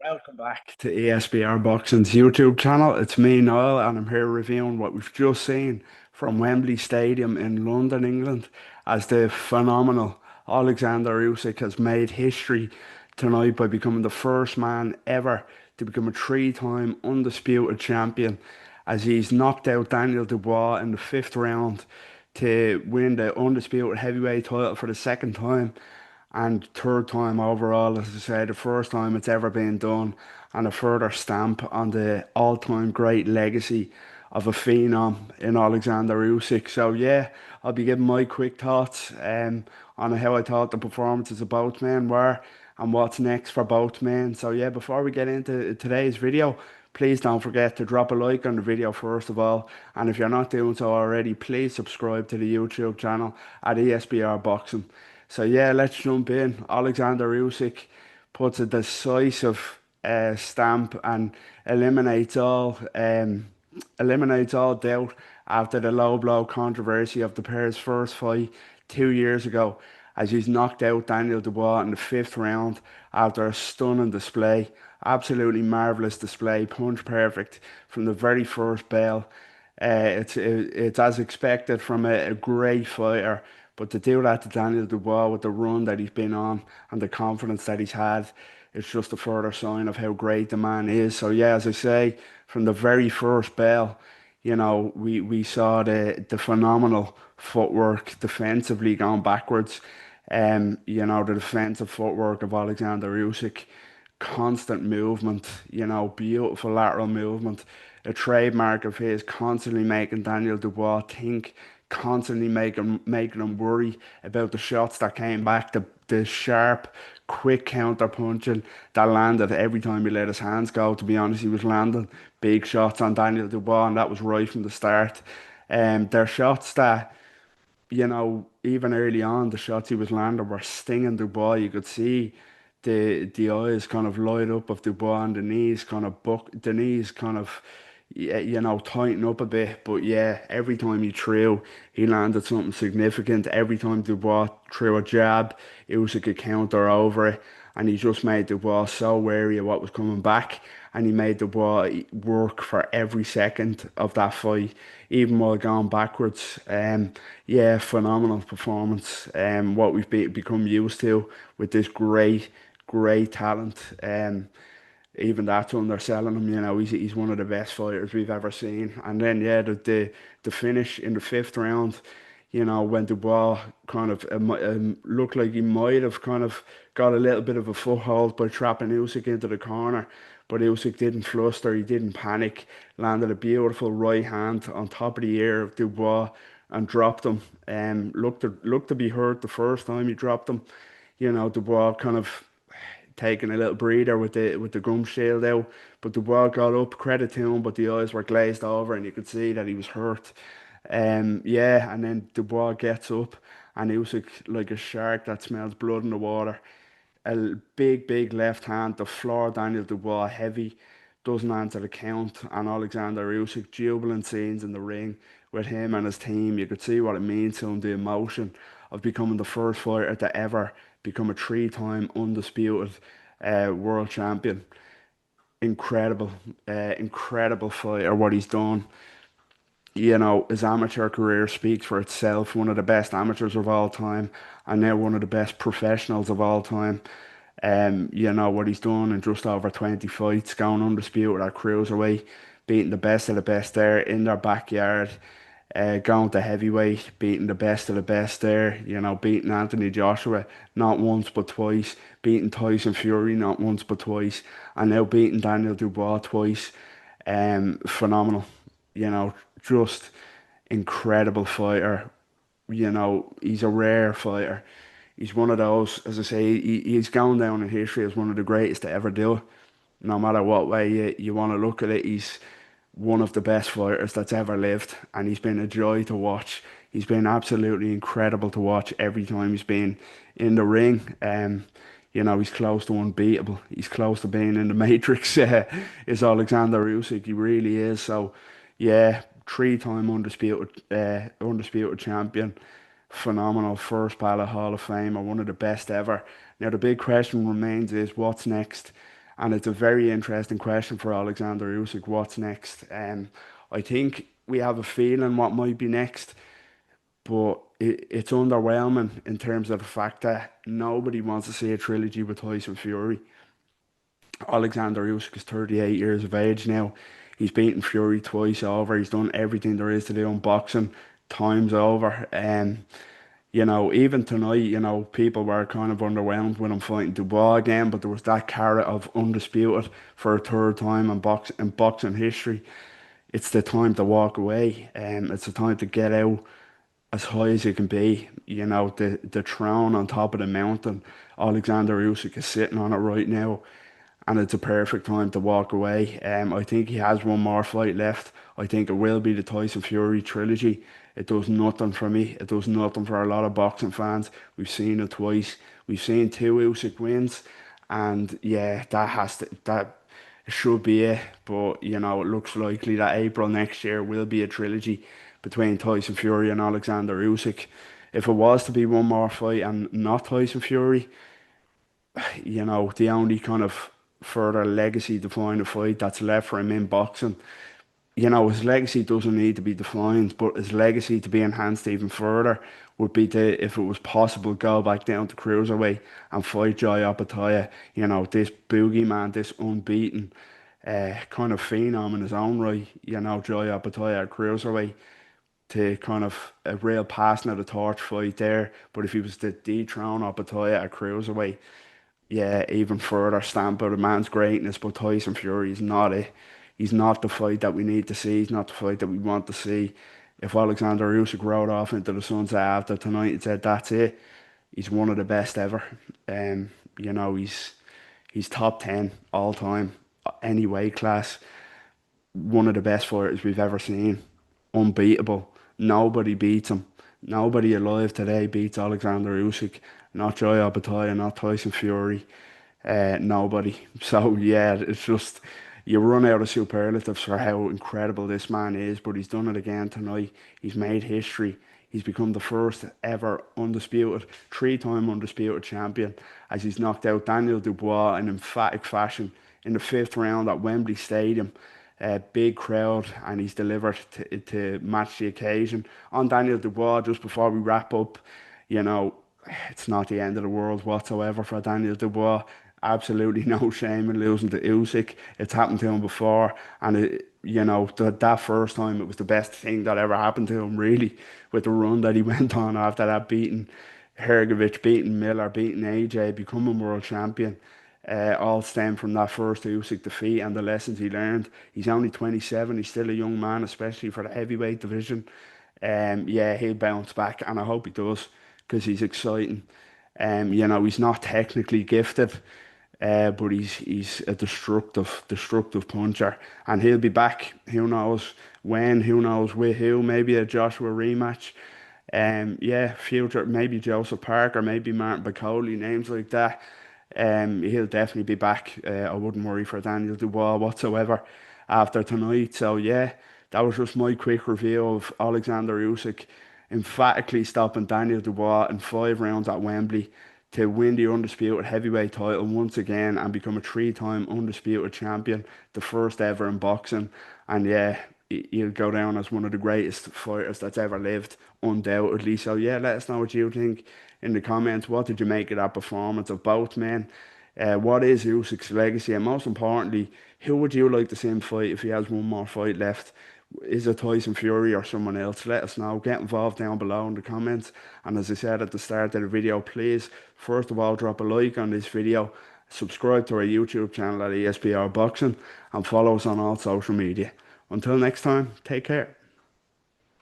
Welcome back to ESBR Boxing's YouTube channel. It's me, Niall, and I'm here reviewing what we've just seen from Wembley Stadium in London, England, as the phenomenal Alexander Usyk has made history tonight by becoming the first man ever to become a three-time undisputed champion, as he's knocked out Daniel Dubois in the fifth round to win the undisputed heavyweight title for the second time and third time overall, as I say, the first time it's ever been done, and a further stamp on the all-time great legacy of a phenom in Alexander Usyk. So yeah, I'll be giving my quick thoughts on how I thought the performances of both men were and what's next for both men. So yeah, before we get into today's video, please don't forget to drop a like on the video first of all, and if you're not doing so already, please subscribe to the YouTube channel at ESBR Boxing. So yeah, let's jump in. Alexander Usyk puts a decisive stamp and eliminates all doubt after the low blow controversy of the pair's first fight 2 years ago, as he's knocked out Daniel Dubois in the fifth round after a stunning display. Absolutely marvelous display, punch perfect from the very first bell. It's as expected from a great fighter, but to do that to Daniel Dubois with the run that he's been on and the confidence that he's had, it's just a further sign of how great the man is. So yeah, as I say, from the very first bell, we saw the phenomenal footwork defensively going backwards. The defensive footwork of Alexander Usyk, constant movement, beautiful lateral movement, a trademark of his, constantly making Daniel Dubois think, constantly making him worry about the shots that came back, the sharp, quick counter punching that landed every time he let his hands go. To be honest, he was landing big shots on Daniel Dubois, and that was right from the start. They're shots that, even early on, the shots he was landing were stinging Dubois. You could see the eyes kind of light up of Dubois and the knees kind of tighten up a bit. But yeah, every time he threw, he landed something significant. Every time Dubois threw a jab, Usyk could counter over it, and he just made Dubois so wary of what was coming back, and he made Dubois work for every second of that fight, even while going backwards. Yeah, phenomenal performance. What we've become used to with this great talent. Even that's underselling him. He's one of the best fighters we've ever seen. And then yeah, the finish in the fifth round, when Dubois kind of looked like he might have kind of got a little bit of a foothold by trapping Usyk into the corner, but Usyk didn't fluster, he didn't panic, landed a beautiful right hand on top of the ear of Dubois and dropped him. Looked to be hurt the first time he dropped him. Dubois kind of taking a little breather with the gum shield out. But the ball got up, credit to him, but the eyes were glazed over and you could see that he was hurt. Yeah, and then the ball gets up and Usyk, like a shark that smells blood in the water, a big left hand to floor Daniel Dubois heavy, doesn't answer the count, and Alexander Usyk jubilant scenes in the ring with him and his team. You could see what it means to him, the emotion of becoming the first fighter to ever become a three-time undisputed world champion. Incredible fighter, what he's done. His amateur career speaks for itself. One of the best amateurs of all time, and now one of the best professionals of all time. What he's done in just over 20 fights, going undisputed at cruiserweight, beating the best of the best there in their backyard, going to heavyweight, beating the best of the best there, beating Anthony Joshua not once but twice, beating Tyson Fury not once but twice, and now beating Daniel Dubois twice. Phenomenal, just incredible fighter. He's a rare fighter. He's one of those, as I say, he's gone down in history as one of the greatest to ever do it. No matter what way you want to look at it, he's one of the best fighters that's ever lived, and he's been a joy to watch. He's been absolutely incredible to watch every time he's been in the ring. He's close to unbeatable. He's close to being in the Matrix. Is Alexander Usyk. He really is. So, yeah, three-time undisputed champion. Phenomenal first ballot Hall of Famer, one of the best ever. Now the big question remains is what's next? And it's a very interesting question for Alexander Usyk. What's next? I think we have a feeling what might be next, but it's underwhelming in terms of the fact that nobody wants to see a trilogy with Tyson Fury. Alexander Usyk is 38 years of age now. He's beaten Fury twice over. He's done everything there is to do in boxing times over. Even tonight, people were kind of underwhelmed when I'm fighting Dubois again, but there was that carrot of undisputed for a third time in boxing history. It's the time to walk away. It's the time to get out as high as you can be. The throne on top of the mountain. Alexander Usyk is sitting on it right now, and it's a perfect time to walk away. I think he has one more fight left. I think it will be the Tyson Fury trilogy. It does nothing for me. It does nothing for a lot of boxing fans. We've seen it twice. We've seen two Usyk wins, and yeah, that should be it. But it looks likely that April next year will be a trilogy between Tyson Fury and Alexander Usyk. If it was to be one more fight and not Tyson Fury, the only kind of further legacy defining fight that's left for him in boxing, his legacy doesn't need to be defined, but his legacy to be enhanced even further would be to, if it was possible, go back down to cruiserweight and fight Jai Opetaia. This boogeyman, this unbeaten kind of phenom in his own right. Jai Opetaia at cruiserweight to kind of a real passing of the torch fight there. But if he was to dethrone Opetaia at cruiserweight, yeah, even further stamp out a man's greatness. But Tyson Fury is not it. He's not the fight that we need to see. He's not the fight that we want to see. If Alexander Usyk rode off into the sunset after tonight and said that's it, he's one of the best ever. Um, he's top 10 all time, any weight class. One of the best fighters we've ever seen. Unbeatable. Nobody beats him. Nobody alive today beats Alexander Usyk. Not Jai Opetaia, not Tyson Fury. Nobody. So yeah, it's just you run out of superlatives for how incredible this man is, but he's done it again tonight. He's made history. He's become the first ever undisputed, three-time undisputed champion as he's knocked out Daniel Dubois in emphatic fashion in the fifth round at Wembley Stadium. Big crowd, and he's delivered to match the occasion. On Daniel Dubois, just before we wrap up, you know, it's not the end of the world whatsoever for Daniel Dubois. Absolutely no shame in losing to Usyk. It's happened to him before, and that first time it was the best thing that ever happened to him, really, with the run that he went on after that, beating Hergovic, beating Miller, beating AJ, becoming world champion. All stem from that first Usyk defeat and the lessons he learned. He's only 27. He's still a young man, especially for the heavyweight division. Yeah, he'll bounce back, and I hope he does because he's exciting. He's not technically gifted, but he's a destructive puncher, and he'll be back. Who knows when? Who knows with who? Maybe a Joshua rematch. Yeah, future maybe Joseph Parker, maybe Martin Bacoli, names like that. He'll definitely be back. I wouldn't worry for Daniel Dubois whatsoever after tonight. So yeah, that was just my quick review of Alexander Usyk emphatically stopping Daniel Dubois in 5 rounds at Wembley to win the undisputed heavyweight title once again and become a three-time undisputed champion, the first ever in boxing. And yeah, he'll go down as one of the greatest fighters that's ever lived, undoubtedly. So yeah, let us know what you think in the comments. What did you make of that performance of both men? What is Usyk's legacy? And most importantly, who would you like to see him fight if he has one more fight left? Is it Tyson Fury or someone else? Let us know. Get involved down below in the comments. And as I said at the start of the video, please, first of all, drop a like on this video, subscribe to our YouTube channel at ESBR Boxing, and follow us on all social media. Until next time, take care.